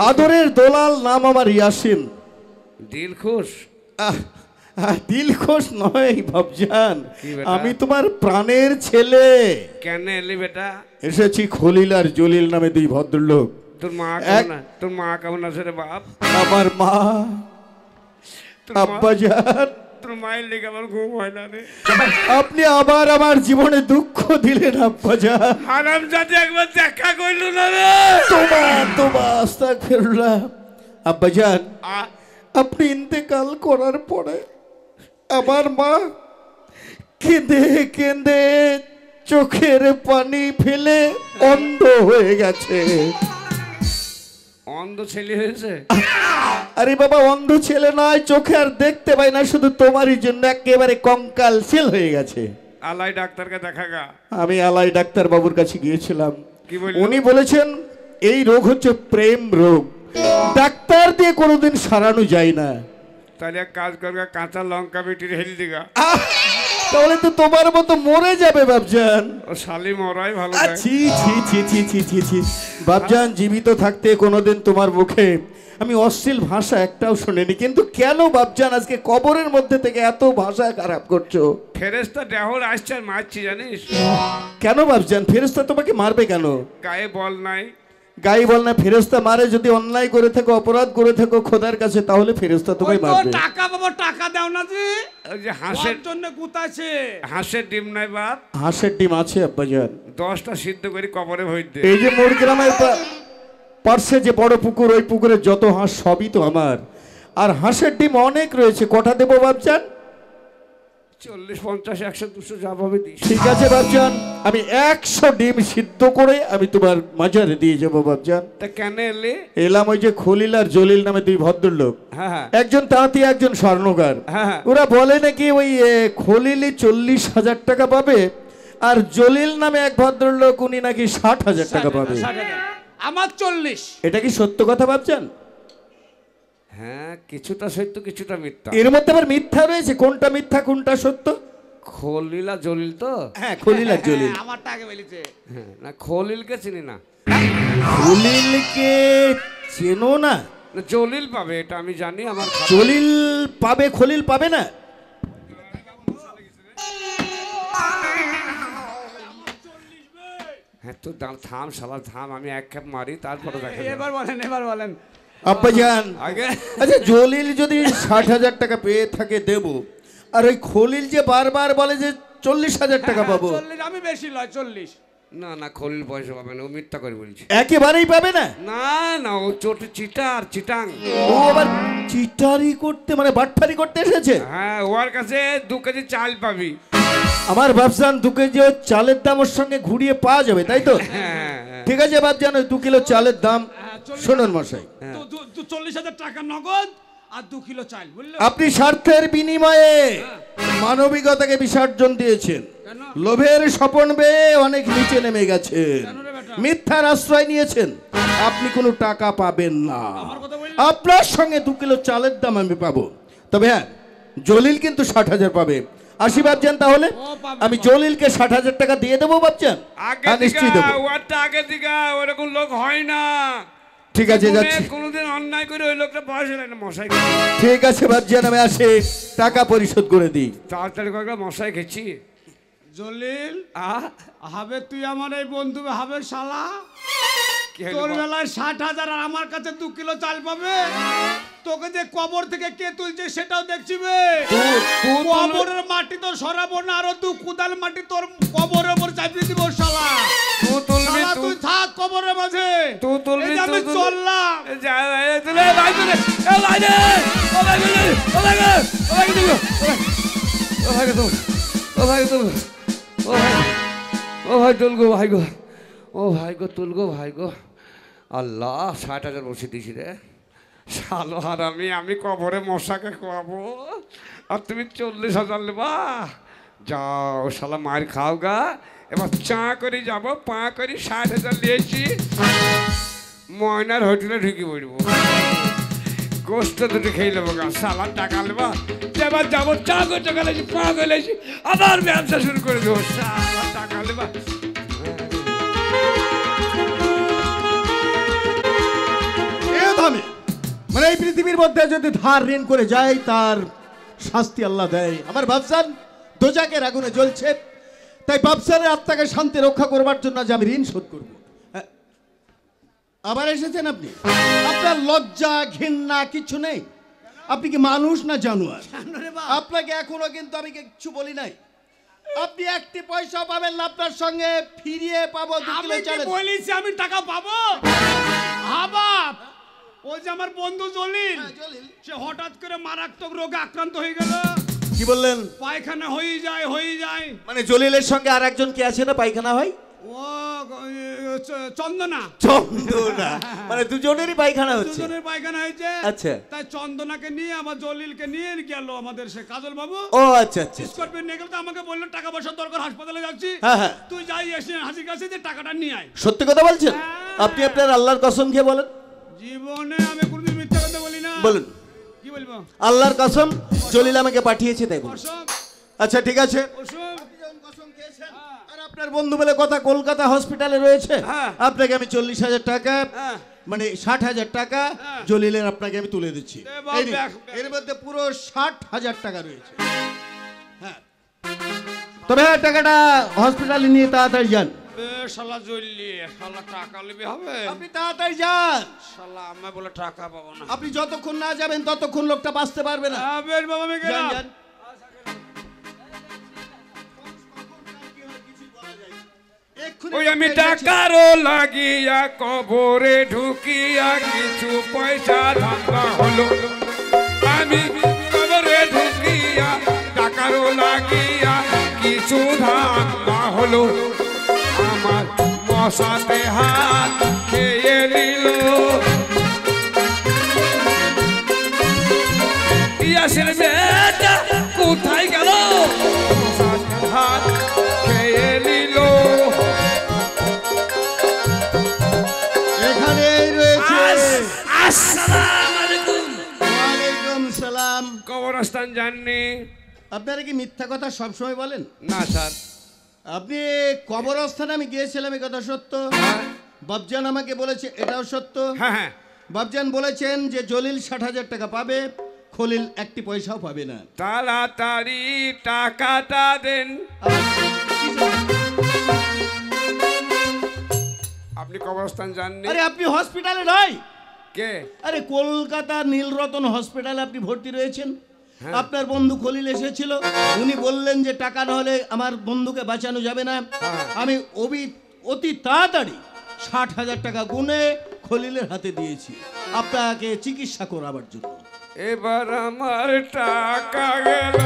আদরের দোলাল, নাম আমার ইয়াসিন। দিলখুশ? দিলখুশ নয় বাবজান, আমি তোমার প্রাণের ছেলে। কেন এলি বেটা? এসেছি খলিল আর জলিল নামে দুই ভদ্রলোক। তোর মা কেমন আছে রে বাপ? আমার মা, আব্বাজান। তোর মায়ের লেগে আমার ঘুম হয় না রে। আপনি আবার আমার জীবনে দুঃখ দিলেন আব্বাজান। হারামজাদী একবার দেখা কইল না রে। তোমার আস্তাগফিরুল্লাহ। আব্বাজান, আপনি ইন্তেকাল করার পরে আমার মা কেঁদে কেঁদে চোখের পানি ফেলে অন্ধ হয়ে গেছে। অন্ধ ছেলে হয়েছে? আরে বাবা, অন্ধ ছেলে নয়, চোখে আর দেখতে পাই না, শুধু তোমারই জন্য একেবারে কঙ্কাল শিল হয়ে গেছে। আলাই ডাক্তারকে দেখা গা। আমি আলাই ডাক্তার বাবুর কাছে গিয়েছিলাম। কি বলল? উনি বলেছেন এই রোগ হচ্ছে প্রেম রোগ, ডাক্তার দিয়ে কোনোদিন সারানো যায় না। তাহলে এক কাজ করবে, কাঁচা লঙ্কা বেটির হেলি দিগা। তাহলে তো তোমার মতো মরে যাবে বাবজান। ও শালি মরাই ভালো। ছি ছি ছি ছি ছি ছি ছি বাবজান, জীবিত থাকতে কোনোদিন তোমার মুখে আমি অশ্লীল ভাষা একটাও শুনিনি, কিন্তু কেন বাবজান আজকে কবরের মধ্যে থেকে এত ভাষা খারাপ করছো? ফেরেশতা দেহর আসছে আর মারছি জানিস? কেন বাবজান? ফেরেশতা তোমাকে মারবে কেন? গায়ে বল নাই। গায়ে বল না? ফেরেশতা মারে যদি অন্যায় করে থাকো, অপরাধ করে থাকো খোদার কাছে, তাহলে ফেরেশতা তোমায় মারবে। টাকা বাবা, টাকা দাও না যে। ওই যে হাঁসের জন্য গুতাছে। হাঁসের ডিম নাই বাপ? হাঁসের ডিম আছে আব্বাজান। 10টা সিদ্ধ করে কবরে ভরে দে। এই যে মোর গ্রামের পার্শ্বে যে বড় পুকুর, ওই পুকুরে যত হাঁস সবই তো আমার। আর হাঁসের ডিম অনেক রয়েছে, কটা দেবো বাবজান? 40, 50, 100, 200 যা পাবে দিস। ঠিক আছে বাবজান, আমি 100 ডিম সিদ্ধ করে আমি তোমার মাজারে দিয়ে যাবো বাবজান। তা কেন এলে? এলাম ওই যে খলিল আর জলিল নামে দুই ভদ্রলোক, হ্যাঁ, একজন তাঁতি একজন স্বর্ণকার। হ্যাঁ। ওরা বলে নাকি ওই খলিলই 40,000 টাকা পাবে, আর জলিল নামে এক ভদ্রলোক উনি নাকি 60,000 টাকা পাবে। আমার 40। এটা কি সত্য কথা ভাবছেন? হ্যাঁ, কিছুটা সত্য কিছুটা মিথ্যা। এর মধ্যে আবার মিথ্যা রয়েছে, কোনটা মিথ্যা কোনটা সত্য? খলিল আর জলিল তো? হ্যাঁ, খলিল আর জলিল। আমারটা আগে বলেছে। হ্যাঁ, না খলিলকে চিনি না। খলিলকে চেনো না? না, জলিল পাবে এটা আমি জানি। আমার জলিল পাবে, খলিল পাবে না? হ্যাঁ, তো থাম শালা থাম, আমি এক খেপ মারি তারপরে দেখা যাবে। এবার বলেন আব্বাজান, আগে আচ্ছা জলিল যদি 60,000 টাকা পেয়ে থাকে দেব, আর ওই খলিল যে বারবার বলে যে 40,000 টাকা পাবো। 40, আমি বেশি লয় 40। না না, খলিল পয়সা পাবে না, ও মিথ্যা করে বলছে। একেবারেই পাবে না? না না, ও চিটাং। ও আবার চিটারি করতে, মানে বাটপারি করতে এসেছে? হ্যাঁ, ওর কাছে 2 কেজি চাল পাবি। আমার বাবজান 2 কেজি চালের দাম ওর সঙ্গে ঘুরিয়ে পাওয়া যাবে, তাই তো? ঠিক আছে বাবজান, ওই 2 কিলো চালের দাম শুনুন মশাই, 40,000 টাকা নগদ আর 2 কিলো চাল, বুঝলে? আপনি স্বার্থের বিনিময়ে মানবিকতাকে বিসর্জন দিয়েছেন, লোভের স্বপন বেয়ে অনেক নিচে নেমে গেছেন, মিথ্যার আশ্রয় নিয়েছেন, আপনি কোনো টাকা পাবেন না। আপনার সঙ্গে 2 কিলো চালের দাম আমি পাবো, তবে হ্যাঁ জলিল কিন্তু 60,000 পাবে। আসি বাবজান, তাহলে আমি জলিলকে 60,000 টাকা দিয়ে দেবো বাবজান। নিশ্চয়ই দেবো। ওরটা আগে দিগা, ওরকম লোক হয় না। ঠিক আছে, যাচ্ছি। কোনোদিন অন্যায় করে ওই লোকটা পয়সা নেয় না মশাই। ঠিক আছে বাবজান, আমি আসি, টাকা পরিশোধ করে দিই। তাড়াতাড়ি করে মশাই খেছি। জলিল, হবে তুই আমার এই বন্ধু হবে শালা? তোর বেলায় 60,000 আর আমার কাছে 2 কিলো চাল পাবে। তোকে যে কবর থেকে কে তুলছে সেটাও দেখছি বে। কবরের মাটি তো সরাবো না, আরো 2 কুদাল মাটি তোর কবরের উপর চাপিয়ে দিব শালা। তুই থাক কবরের মাঝে, তুই তুলবি। আমি চললাম। আল্লাহ, 60,000 বসে দিছি রে শালো হারামি। আমি কবরে মশাকে খোয়াবো আর তুমি 40,000 নেবা? যাও শালা, মার খাও গা। এবার চা করে যাবো, পা করে 60,000 নিয়েছি, ময়নার হোটেলে ঢুকি পড়বো, গোস্ত দুটো খেয়ে নেবো গা। শালা টাকা নেবা, এবার যাবো, চা করে টাকা লেছি, পা করে লেছি, আবার ব্যবসা শুরু করে দেবো। শালা টাকা নেবা। মানে এই পৃথিবীর মধ্যে যদি ধার ঋণ করে যায় তার শাস্তি আল্লাহ দেয়। আমার বাপসান দোজাকের আগুনে জ্বলছে, তাই বাপসানের আত্মাকে শান্তি রক্ষা করবার জন্য আজ আমি ঋণ শোধ করব। হ্যাঁ। আবার এসেছেন আপনি? আপনার লজ্জা ঘৃণা কিছু নেই? আপনি কি মানুষ না জানোয়ার? আপনাকে এখনো কিন্তু আমি কিছু বলি নাই। আপনি একটি পয়সা পাবেন না, আপনার সঙ্গে ফিরিয়ে পাবো 2 কিলো আমি কি চাল। বলিছি আমি টাকা পাবো? হ্যাঁ বাপ, ওই যে আমার বন্ধু জলিল, সে হঠাৎ করে মারাত্মক রোগে আক্রান্ত হয়ে গেল। কি বললেন? পায়খানা হয়ে যায়। মানে জলিলের সঙ্গে আর একজন কি আছে না পায়খানা হয়? ও চন্দনা। চন্দনা মানে দুজনেরই পায়খানা হচ্ছে? দুজনের পায়খানা হয়েছে। আচ্ছা। তাই চন্দনাকে নিয়ে আমার জলিলকে নিয়ে গেল আমাদের সে কাজল বাবু। ও আচ্ছা আচ্ছা। স্কর্পিও নিয়ে গেল, তো আমাকে বললো টাকা পয়সার দরকার, হাসপাতালে যাচ্ছি। হ্যাঁ হ্যাঁ। তুই যাই এসে হাসির কাছে যে টাকাটা নিয়ে আয়। সত্যি কথা বলছেন? হ্যাঁ। আপনি আপনার আল্লাহর কসম খেয়ে বলেন। জীবনে আমি কোনোদিন মিথ্যা কথা বলি না। বলুন। কি বলবো? আল্লাহর কসম, জলিল আমাকে পাঠিয়েছে তাই বলুন। অসম আচ্ছা ঠিক আছে। অসম। আর আপনার বন্ধু বলে কথা কলকাতা হসপিটালে রয়েছে, হ্যাঁ। আপনাকে আমি 40,000 টাকা হ্যাঁ। মানে 60,000 টাকা হ্যাঁ। জলিলের আপনাকে আমি তুলে দিচ্ছি। এ বাপ, এই নিন। ব্যাক। এর মধ্যে পুরো 60,000 টাকা রয়েছে। হ্যাঁ, তবে হ্যাঁ, টাকাটা হসপিটালে নিয়ে তাড়াতাড়ি যান। শালা জললি, শালা টাকা লিবি হবে? আপনি তাড়াতাড়ি যান। শালা আমি বলে টাকা পাবো না। আপনি যতক্ষণ না যাবেন ততক্ষণ লোকটা বাঁচতে পারবে না। হ্যাঁ, বেশ বাবা, আমি যান গেলাম। যান। এক্ষুনি ওই আমি লোকটা এসেছে। টাকারও লাগিয়া কবরে ঢুকিয়া কিছু পয়সা ধান্দা হলো। আমি কবরে ঢুকিয়া টাকারও লাগিয়া কিছু ধান্দা হলো। আমার মশাতে হাত খেয়ে নিল। ইয়াসের মেয়েটা কোথায় গেল? মশাতে হাত খেয়ে নিল। এখানেই রয়েছে। আসসালামু আলাইকুম। ওয়ালাইকুম সালাম। কবরস্থান যাননি? আপনারা কি মিথ্যা কথা সবসময় বলেন? না স্যার। আপনি কবরস্থানে আমি গিয়েছিলাম, এই কথা সত্য। বাবজান আমাকে বলেছে, এটাও সত্য। হ্যাঁ হ্যাঁ। বাবজান বলেছেন যে জলিল 60,000 টাকা পাবে, খলিল একটি পয়সাও পাবে না। তাড়াতাড়ি টাকাটা দেন। আপনি কবরস্থান যাননি? আরে আপনি হসপিটালে নয়? কে? আরে কলকাতা নীলরতন হসপিটালে আপনি ভর্তি রয়েছেন। আপনার বন্ধু খলিল এসেছিল, উনি বললেন যে টাকা না হলে আমার বন্ধুকে বাঁচানো যাবে না। আমি অতি তাড়াতাড়ি 60,000 টাকা গুনে খলিলের হাতে দিয়েছি আপনাকে চিকিৎসা করাবার জন্য। এবার আমার টাকা গেল।